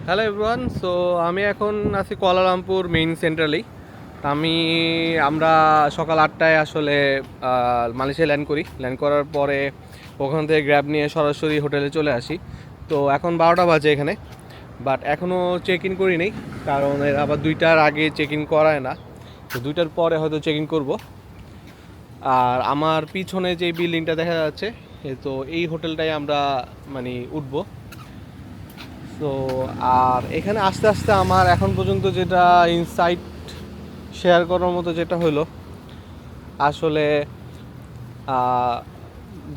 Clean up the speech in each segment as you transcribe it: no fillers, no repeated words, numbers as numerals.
Hello everyone. So আমি এখন আছি কুয়ালালামপুর মেইন সেন্ট্রালেই। আমরা সকাল 8টায় আসলে মালয়েশিয়া ল্যান্ড করার পরে ওখান থেকে গ্র্যাব নিয়ে সরাসরি হোটেলে চলে আসি। তো এখন 12টা বাজে এখানে, বাট এখনও চেক ইন করি নেই, কারণ এর আবার 2টার আগে চেক ইন করায় না। তো 2টার পরে হয়তো চেক ইন করবো। আর আমার পিছনে যে বিল্ডিংটা দেখা যাচ্ছে, তো এই হোটেলটাই আমরা উঠবো। তো আর এখানে আস্তে আস্তে আমার এখন পর্যন্ত যেটা ইনসাইট শেয়ার করার মতো যেটা হলো, আসলে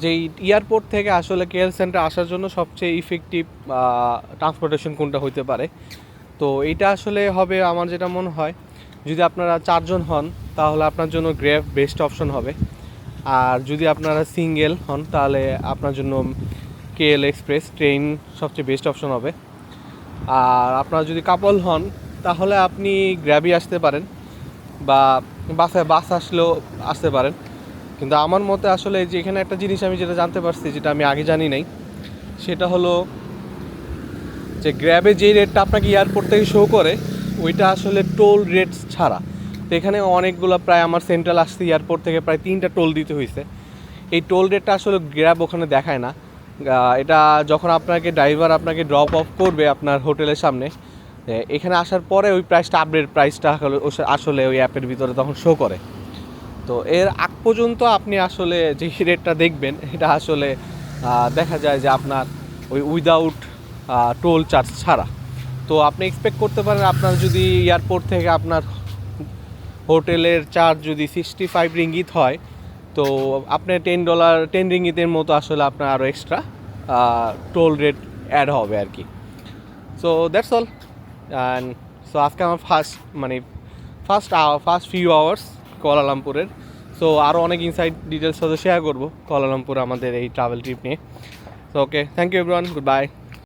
যেই এয়ারপোর্ট থেকে আসলে কেএল সেন্টার আসার জন্য সবচেয়ে ইফেক্টিভ ট্রান্সপোর্টেশন কোনটা হইতে পারে। তো এইটা আসলে হবে আমার যেটা মনে হয়, যদি আপনারা 4জন হন তাহলে আপনার জন্য গ্র্যাব বেস্ট অপশন হবে। আর যদি আপনারা সিঙ্গেল হন তাহলে আপনার জন্য কেএল এক্সপ্রেস ট্রেন সবচেয়ে বেস্ট অপশন হবে। আর আপনারা যদি কাপল হন তাহলে আপনি গ্র্যাবই আসতে পারেন, বা বাস আসলেও আসতে পারেন। কিন্তু আমার মতে আসলে যে এখানে একটা জিনিস আমি যেটা জানতে পারছি, যেটা আমি আগে জানি নাই, সেটা হলো যে গ্র্যাবে যেই রেটটা আপনাকে এয়ারপোর্ট থেকে শো করে, ওইটা আসলে টোল রেটস ছাড়া। তো এখানে অনেকগুলো, প্রায় আমার সেন্ট্রাল আসছে এয়ারপোর্ট থেকে প্রায় 3টা টোল দিতে হয়েছে। এই টোল রেটটা আসলে গ্র্যাব ওখানে দেখায় না। এটা যখন ড্রাইভার আপনাকে ড্রপ অফ করবে আপনার হোটেলের সামনে, এখানে আসার পরে ওই আপডেট প্রাইসটা আসলে ওই অ্যাপের ভিতরে তখন শো করে। তো এর আগ পর্যন্ত আপনি আসলে যে রেটটা দেখবেন, এটা আসলে দেখা যায় যে আপনার ওই উইদাউট টোল চার্জ ছাড়া। তো আপনি এক্সপেক্ট করতে পারেন, আপনার যদি এয়ারপোর্ট থেকে আপনার হোটেলের চার্জ যদি 65 রিঙ্গিত হয়, তো আপনি $10 মতো আসলে আপনার আরও এক্সট্রা টোল রেট অ্যাড হবে আর কি। So that's all. And so আজকে আমার ফার্স্ট ফিউ আওয়ার্স কুয়ালালামপুরের। সো আরও অনেক ইনসাইড ডিটেলস সাথে শেয়ার করবো কুয়ালালামপুর আমাদের এই ট্রাভেল ট্রিপ নিয়ে। So okay, thank you everyone, good by.